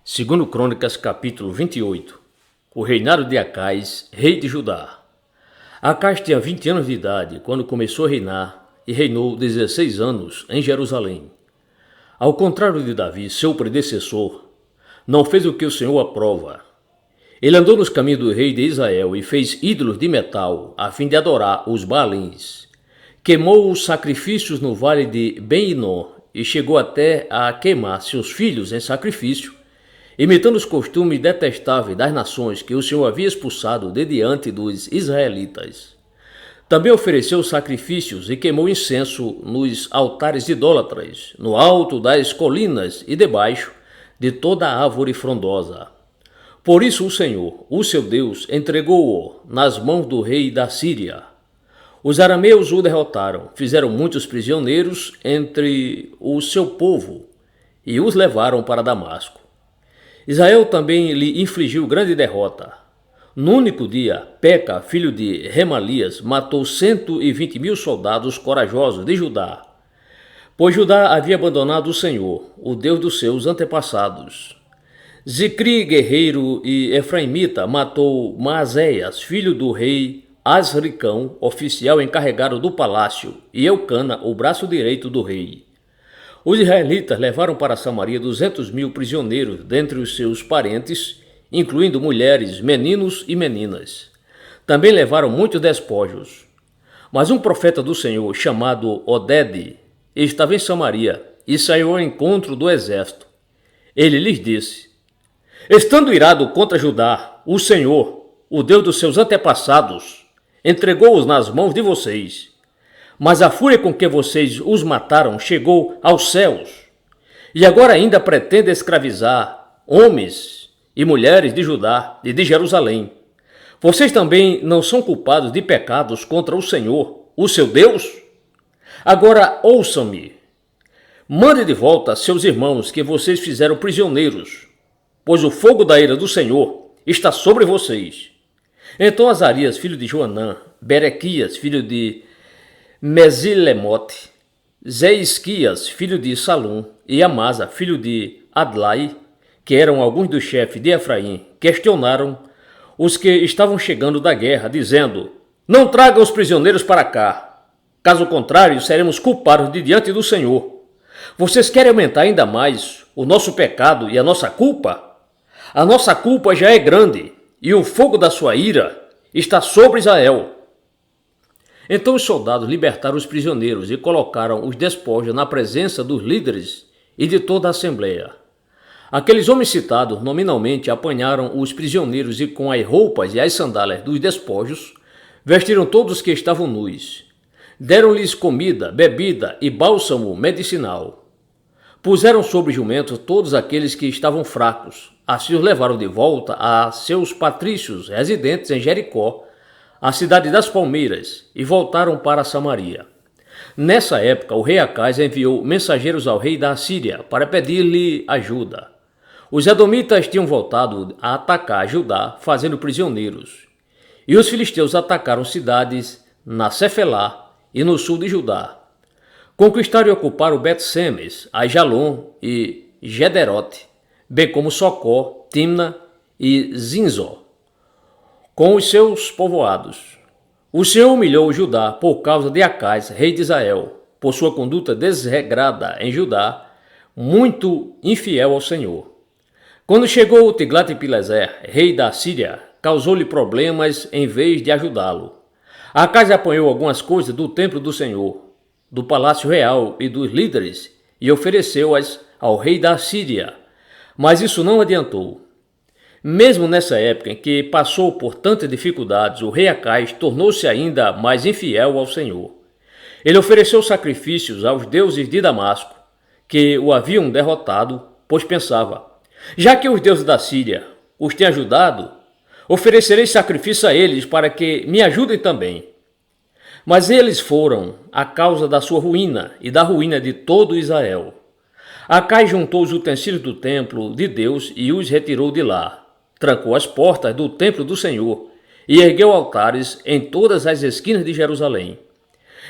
Segundo Crônicas, capítulo 28. O reinado de Acais, rei de Judá. Acais tinha 20 anos de idade quando começou a reinar e reinou 16 anos em Jerusalém. Ao contrário de Davi, seu predecessor, não fez o que o Senhor aprova. Ele andou nos caminhos do rei de Israel e fez ídolos de metal a fim de adorar os Baalins. Queimou os sacrifícios no vale de Ben-Hinnom e chegou até a queimar seus filhos em sacrifício, imitando os costumes detestáveis das nações que o Senhor havia expulsado de diante dos israelitas. Também ofereceu sacrifícios e queimou incenso nos altares idólatras, no alto das colinas e debaixo de toda a árvore frondosa. Por isso o Senhor, o seu Deus, entregou-o nas mãos do rei da Síria. Os arameus o derrotaram, fizeram muitos prisioneiros entre o seu povo e os levaram para Damasco. Israel também lhe infligiu grande derrota. No único dia, Peca, filho de Remalias, matou 120.000 soldados corajosos de Judá, pois Judá havia abandonado o Senhor, o Deus dos seus antepassados. Zicri, guerreiro e efraimita, matou Maazéias, filho do rei Asricão, oficial encarregado do palácio, e Eucana, o braço direito do rei. Os israelitas levaram para Samaria 200.000 prisioneiros dentre os seus parentes, incluindo mulheres, meninos e meninas. Também levaram muitos despojos. Mas um profeta do Senhor, chamado Oded, estava em Samaria e saiu ao encontro do exército. Ele lhes disse: estando irado contra Judá, o Senhor, o Deus dos seus antepassados, entregou-os nas mãos de vocês. Mas a fúria com que vocês os mataram chegou aos céus. E agora ainda pretende escravizar homens e mulheres de Judá e de Jerusalém. Vocês também não são culpados de pecados contra o Senhor, o seu Deus? Agora ouçam-me. Mande de volta seus irmãos que vocês fizeram prisioneiros, pois o fogo da ira do Senhor está sobre vocês. Então Azarias, filho de Joanã, Berequias, filho de Mesilemote, Zeisquias, filho de Salum, e Amasa, filho de Adlai, que eram alguns dos chefes de Efraim, questionaram os que estavam chegando da guerra, dizendo: não tragam os prisioneiros para cá, caso contrário seremos culpados de diante do Senhor. Vocês querem aumentar ainda mais o nosso pecado e a nossa culpa? A nossa culpa já é grande, e o fogo da sua ira está sobre Israel. Então os soldados libertaram os prisioneiros e colocaram os despojos na presença dos líderes e de toda a assembleia. Aqueles homens citados nominalmente apanharam os prisioneiros e com as roupas e as sandálias dos despojos, vestiram todos os que estavam nus. Deram-lhes comida, bebida e bálsamo medicinal. Puseram sobre jumentos todos aqueles que estavam fracos. Assim os levaram de volta a seus patrícios residentes em Jericó, a cidade das palmeiras, e voltaram para Samaria. Nessa época, o rei Acais enviou mensageiros ao rei da Assíria para pedir-lhe ajuda. Os edomitas tinham voltado a atacar Judá, fazendo prisioneiros. E os filisteus atacaram cidades na Cefelá e no sul de Judá. Conquistaram e ocuparam Bet-Semes, Aijalon e Gederote, bem como Socó, Timna e Zinzó, com os seus povoados. O Senhor humilhou Judá por causa de Acais, rei de Israel, por sua conduta desregrada em Judá, muito infiel ao Senhor. Quando chegou Tiglat-Pileser, rei da Síria, causou-lhe problemas em vez de ajudá-lo. Acais apanhou algumas coisas do templo do Senhor, do palácio real e dos líderes, e ofereceu-as ao rei da Síria, mas isso não adiantou. Mesmo nessa época em que passou por tantas dificuldades, o rei Acais tornou-se ainda mais infiel ao Senhor. Ele ofereceu sacrifícios aos deuses de Damasco, que o haviam derrotado, pois pensava: já que os deuses da Síria os têm ajudado, oferecerei sacrifício a eles para que me ajudem também. Mas eles foram a causa da sua ruína e da ruína de todo Israel. Acais juntou os utensílios do templo de Deus e os retirou de lá. Trancou as portas do templo do Senhor e ergueu altares em todas as esquinas de Jerusalém.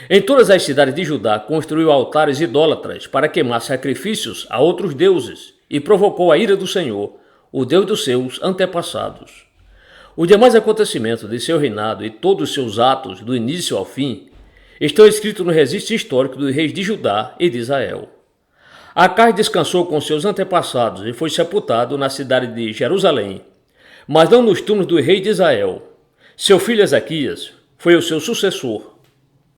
Em todas as cidades de Judá construiu altares idólatras para queimar sacrifícios a outros deuses e provocou a ira do Senhor, o Deus dos seus antepassados. Os demais acontecimentos de seu reinado e todos os seus atos, do início ao fim, estão escritos no registro histórico dos reis de Judá e de Israel. Acais descansou com seus antepassados e foi sepultado na cidade de Jerusalém, mas não nos túmulos do rei de Israel. Seu filho Ezequias foi o seu sucessor.